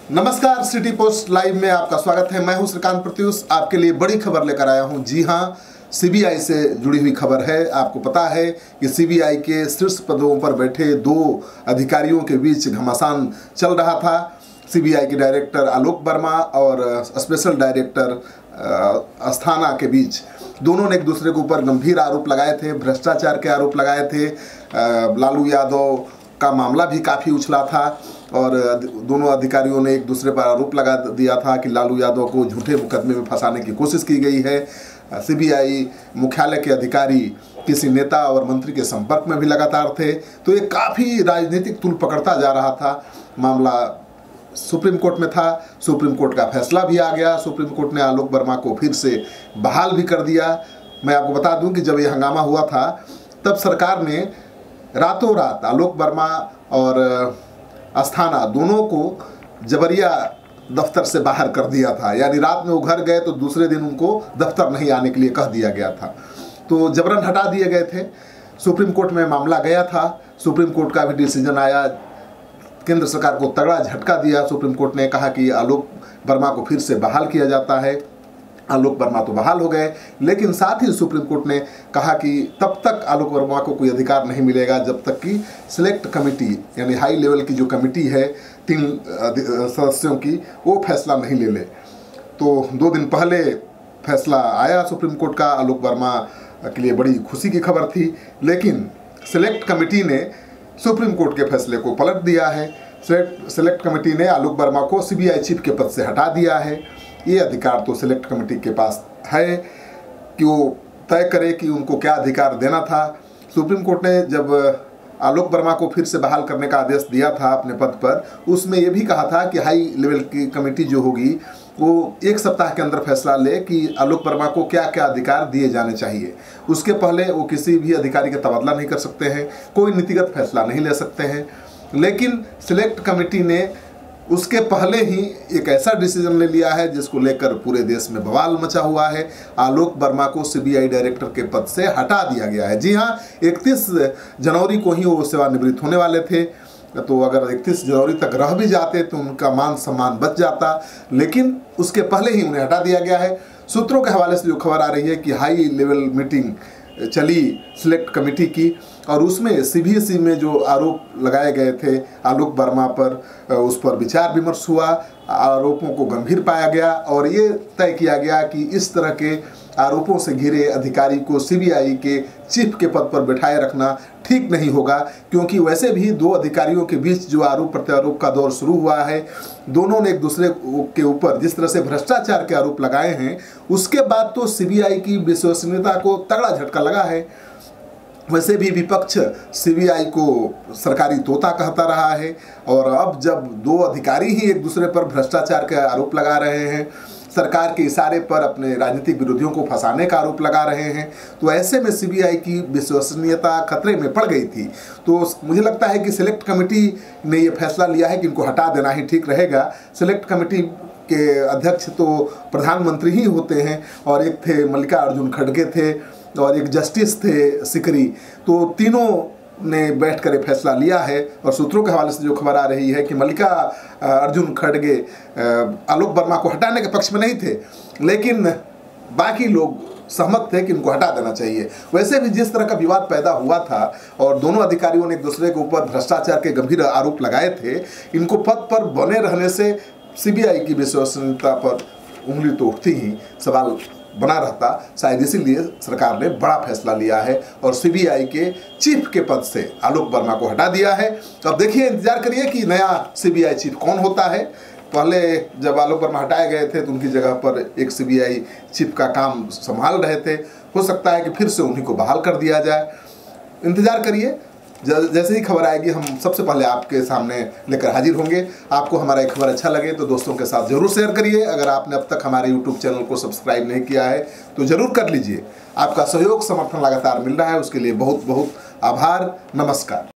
नमस्कार, city post live में आपका स्वागत है। मैं हूं श्रीकांत प्रत्युष। आपके लिए बड़ी खबर लेकर आया हूं। जी हां, सीबीआई से जुड़ी हुई खबर है। आपको पता है कि सीबीआई के शीर्ष पदों पर बैठे दो अधिकारियों के बीच घमासान चल रहा था। सीबीआई के डायरेक्टर आलोक वर्मा और स्पेशल डायरेक्टर अस्थाना के बीच दोनों ने एक दूसरे के ऊपर गंभीर आरोप लगाए थे, भ्रष्टाचार के आरोप लगाए थे। लालू यादव का मामला भी काफ़ी उछला था और दोनों अधिकारियों ने एक दूसरे पर आरोप लगा दिया था कि लालू यादव को झूठे मुकदमे में फंसाने की कोशिश की गई है। सीबीआई मुख्यालय के अधिकारी किसी नेता और मंत्री के संपर्क में भी लगातार थे, तो ये काफ़ी राजनीतिक तूल पकड़ता जा रहा था। मामला सुप्रीम कोर्ट में था। सुप्रीम कोर्ट का फैसला भी आ गया। सुप्रीम कोर्ट ने आलोक वर्मा को फिर से बहाल भी कर दिया। मैं आपको बता दूं कि जब ये हंगामा हुआ था तब सरकार ने रातों रात आलोक वर्मा और अस्थाना दोनों को जबरिया दफ्तर से बाहर कर दिया था। यानी रात में वो घर गए तो दूसरे दिन उनको दफ्तर नहीं आने के लिए कह दिया गया था, तो जबरन हटा दिए गए थे। सुप्रीम कोर्ट में मामला गया था। सुप्रीम कोर्ट का भी डिसीजन आया। केंद्र सरकार को तगड़ा झटका दिया। सुप्रीम कोर्ट ने कहा कि आलोक वर्मा को फिर से बहाल किया जाता है। आलोक वर्मा तो बहाल हो गए, लेकिन साथ ही सुप्रीम कोर्ट ने कहा कि तब तक आलोक वर्मा को कोई अधिकार नहीं मिलेगा जब तक कि सिलेक्ट कमेटी यानी हाई लेवल की जो कमेटी है 3 सदस्यों की, वो फैसला नहीं ले ले। तो 2 दिन पहले फैसला आया सुप्रीम कोर्ट का। आलोक वर्मा के लिए बड़ी खुशी की खबर थी, लेकिन सिलेक्ट कमेटी ने सुप्रीम कोर्ट के फैसले को पलट दिया है। सिलेक्ट कमेटी ने आलोक वर्मा को सीबीआई चीफ के पद से हटा दिया है। ये अधिकार तो सिलेक्ट कमेटी के पास है कि वो तय करे कि उनको क्या अधिकार देना था। सुप्रीम कोर्ट ने जब आलोक वर्मा को फिर से बहाल करने का आदेश दिया था अपने पद पर, उसमें ये भी कहा था कि हाई लेवल की कमेटी जो होगी वो 1 सप्ताह के अंदर फैसला ले कि आलोक वर्मा को क्या क्या अधिकार दिए जाने चाहिए। उसके पहले वो किसी भी अधिकारी का तबादला नहीं कर सकते हैं, कोई नीतिगत फैसला नहीं ले सकते हैं। लेकिन सिलेक्ट कमेटी ने उसके पहले ही एक ऐसा डिसीजन ले लिया है जिसको लेकर पूरे देश में बवाल मचा हुआ है। आलोक वर्मा को सीबीआई डायरेक्टर के पद से हटा दिया गया है। जी हाँ, 31 जनवरी को ही वो सेवानिवृत्त होने वाले थे, तो अगर 31 जनवरी तक रह भी जाते तो उनका मान सम्मान बच जाता, लेकिन उसके पहले ही उन्हें हटा दिया गया है। सूत्रों के हवाले से जो खबर आ रही है कि हाई लेवल मीटिंग चली सिलेक्ट कमेटी की और उसमें सीबीएसई में जो आरोप लगाए गए थे आलोक वर्मा पर, उस पर विचार विमर्श हुआ। आरोपों को गंभीर पाया गया और ये तय किया गया कि इस तरह के आरोपों से घिरे अधिकारी को सीबीआई के चीफ के पद पर बैठाए रखना ठीक नहीं होगा, क्योंकि वैसे भी 2 अधिकारियों के बीच जो आरोप प्रत्यारोप का दौर शुरू हुआ है, दोनों ने एक दूसरे के ऊपर जिस तरह से भ्रष्टाचार के आरोप लगाए हैं, उसके बाद तो सीबीआई की विश्वसनीयता को तगड़ा झटका लगा है। वैसे भी विपक्ष सीबीआई को सरकारी तोता कहता रहा है और अब जब 2 अधिकारी ही एक दूसरे पर भ्रष्टाचार के आरोप लगा रहे हैं, सरकार के इशारे पर अपने राजनीतिक विरोधियों को फंसाने का आरोप लगा रहे हैं, तो ऐसे में सीबीआई की विश्वसनीयता खतरे में पड़ गई थी। तो मुझे लगता है कि सिलेक्ट कमेटी ने ये फैसला लिया है कि इनको हटा देना ही ठीक रहेगा। सिलेक्ट कमेटी के अध्यक्ष तो प्रधानमंत्री ही होते हैं और एक थे मल्लिकार्जुन खड़गे थे और एक जस्टिस थे सिकरी, तो तीनों ने बैठकर ये फैसला लिया है। और सूत्रों के हवाले से जो खबर आ रही है कि मल्लिकार्जुन खड़गे आलोक वर्मा को हटाने के पक्ष में नहीं थे, लेकिन बाकी लोग सहमत थे कि इनको हटा देना चाहिए। वैसे भी जिस तरह का विवाद पैदा हुआ था और दोनों अधिकारियों ने एक दूसरे के ऊपर भ्रष्टाचार के गंभीर आरोप लगाए थे, इनको पद पर बने रहने से सीबीआई की विश्वसनीयता पर उंगली तो उठती ही सवाल बना रहता। शायद इसीलिए सरकार ने बड़ा फैसला लिया है और सीबीआई के चीफ के पद से आलोक वर्मा को हटा दिया है। अब देखिए, इंतजार करिए कि नया सीबीआई चीफ कौन होता है। पहले जब आलोक वर्मा हटाए गए थे तो उनकी जगह पर एक सीबीआई चीफ का काम संभाल रहे थे। हो सकता है कि फिर से उन्हीं को बहाल कर दिया जाए। इंतजार करिए, जैसे ही खबर आएगी हम सबसे पहले आपके सामने लेकर हाजिर होंगे। आपको हमारा एक खबर अच्छा लगे तो दोस्तों के साथ जरूर शेयर करिए। अगर आपने अब तक हमारे यूट्यूब चैनल को सब्सक्राइब नहीं किया है तो जरूर कर लीजिए। आपका सहयोग समर्थन लगातार मिल रहा है, उसके लिए बहुत बहुत आभार। नमस्कार।